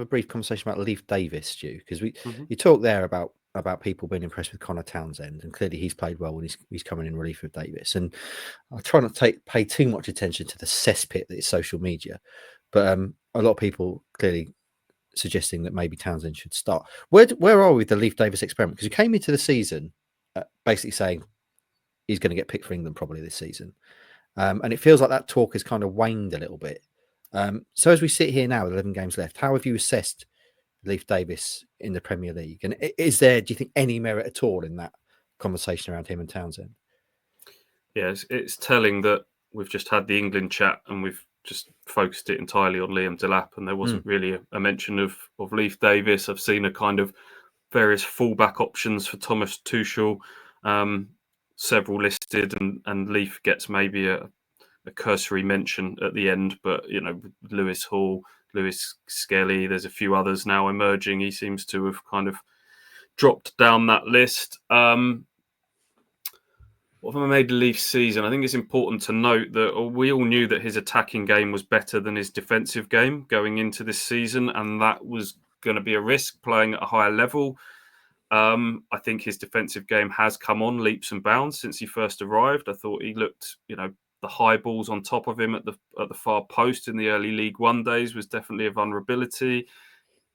a brief conversation about Leif Davis, Stu, because Mm-hmm. you talk there about people being impressed with Connor Townsend, and clearly he's played well when he's coming in relief of Davis. And I try not to pay too much attention to the cesspit that is social media, but a lot of people clearly suggesting that maybe Townsend should start. Where are we with the Leif Davis experiment? Because he came into the season basically saying he's going to get picked for England probably this season, and it feels like that talk has kind of waned a little bit. So as we sit here now with 11 games left, how have you assessed Leif Davis in the Premier League? And is there, do you think, any merit at all in that conversation around him and Townsend? Yeah, it's telling that we've just had the England chat and we've just focused it entirely on Liam Delap, and there wasn't really a mention of Leif Davis. I've seen a kind of various fallback options for Thomas Tuchel, several listed, and Leif gets maybe a cursory mention at the end, but Lewis Hall, Lewis Skelly, there's a few others now emerging. He seems to have kind of dropped down that list. What have I made of Leaf's season? I think it's important to note that we all knew that his attacking game was better than his defensive game going into this season, and that was going to be a risk playing at a higher level. I think his defensive game has come on leaps and bounds since he first arrived. I thought he looked, the high balls on top of him at the far post in the early League One days was definitely a vulnerability.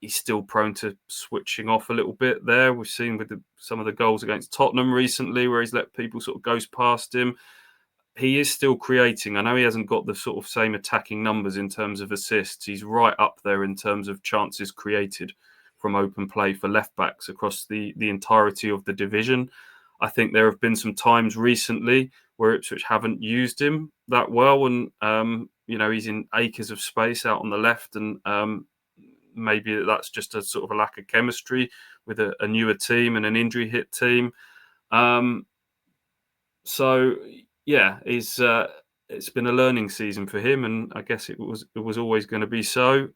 He's still prone to switching off a little bit there. We've seen with some of the goals against Tottenham recently where he's let people sort of ghost past him. He is still creating. I know he hasn't got the sort of same attacking numbers in terms of assists. He's right up there in terms of chances created from open play for left-backs across the entirety of the division. I think there have been some times recently where Ipswich haven't used him that well, and he's in acres of space out on the left, and maybe that's just a sort of a lack of chemistry with a newer team and an injury hit team. So yeah, it's been a learning season for him, and I guess it was always going to be so.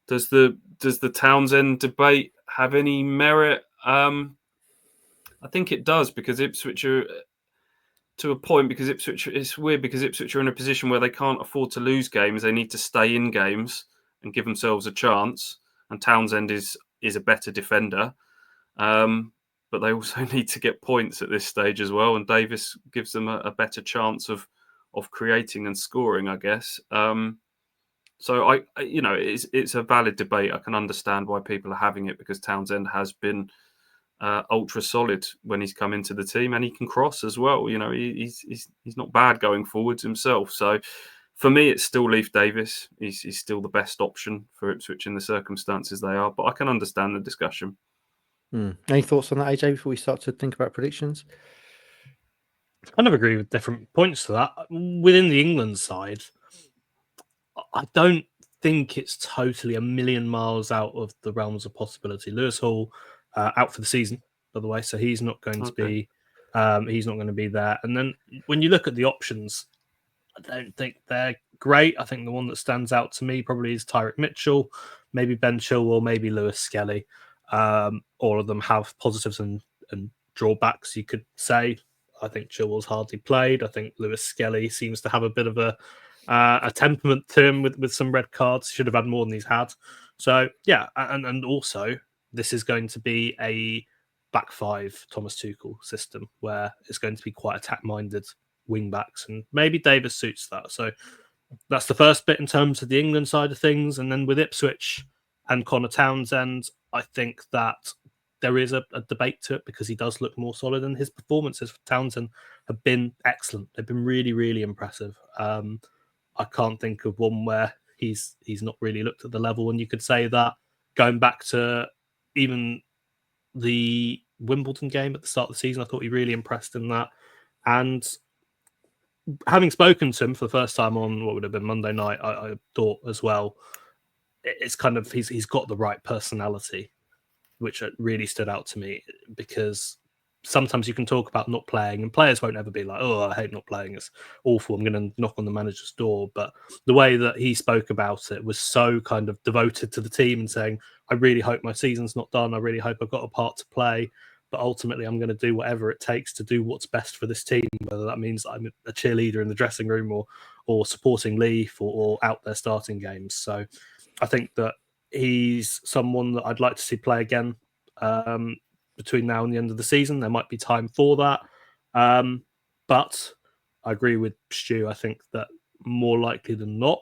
Does the Townsend debate have any merit? I think it does, because Ipswich are, to a point, because Ipswich, it's weird because Ipswich are in a position where they can't afford to lose games. They need to stay in games and give themselves a chance. And Townsend is a better defender, but they also need to get points at this stage as well. And Davis gives them a better chance of creating and scoring, I guess. So it's a valid debate. I can understand why people are having it, because Townsend has been ultra solid when he's come into the team, and he can cross as well. He's not bad going forwards himself. So for me, it's still Leif Davis. He's still the best option for Ipswich in the circumstances they are. But I can understand the discussion. Any thoughts on that, AJ, before we start to think about predictions? I kind of agree with different points to that. Within the England side, I don't think it's totally a million miles out of the realms of possibility. Lewis Hall out for the season, by the way, so he's not going to be there. And then when you look at the options, I don't think they're great. I think the one that stands out to me probably is Tyrick Mitchell, maybe Ben Chilwell, maybe Lewis Skelly. All of them have positives and drawbacks, you could say. I think Chilwell's hardly played. I think Lewis Skelly seems to have a bit of a temperament to him with some red cards. Should have had more than he's had. So yeah, and also this is going to be a back five Thomas Tuchel system where it's going to be quite attack-minded wing backs, and maybe Davis suits that. So that's the first bit in terms of the England side of things. And then with Ipswich and Connor Townsend, I think that there is a debate to it, because he does look more solid, and his performances for Townsend have been excellent. They've been really, really impressive. I can't think of one where he's not really looked at the level, and you could say that going back to even the Wimbledon game at the start of the season, I thought he really impressed in that. And having spoken to him for the first time on what would have been Monday night, I thought as well, it's kind of he's got the right personality, which really stood out to me, because sometimes you can talk about not playing and players won't ever be like, oh, I hate not playing, it's awful, I'm going to knock on the manager's door. But the way that he spoke about it was so kind of devoted to the team and saying, I really hope my season's not done. I really hope I've got a part to play. But ultimately, I'm going to do whatever it takes to do what's best for this team, whether that means I'm a cheerleader in the dressing room or supporting Leif or out there starting games. So I think that he's someone that I'd like to see play again between now and the end of the season. There might be time for that. But I agree with Stu. I think that more likely than not,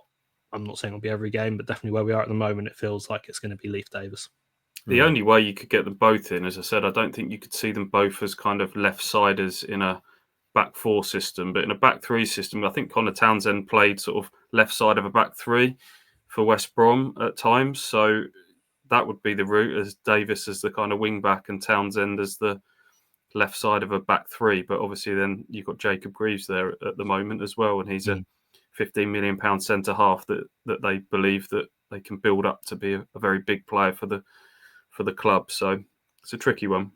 I'm not saying it'll be every game, but definitely where we are at the moment, it feels like it's going to be Leif Davis. The only way you could get them both in, as I said, I don't think you could see them both as kind of left-siders in a back four system, but in a back three system, I think Connor Townsend played sort of left side of a back three for West Brom at times. So that would be the route, as Davis as the kind of wing back and Townsend as the left side of a back three. But obviously then you've got Jacob Greaves there at the moment as well, and he's a £15 million centre half that they believe that they can build up to be a very big player for the club. So it's a tricky one.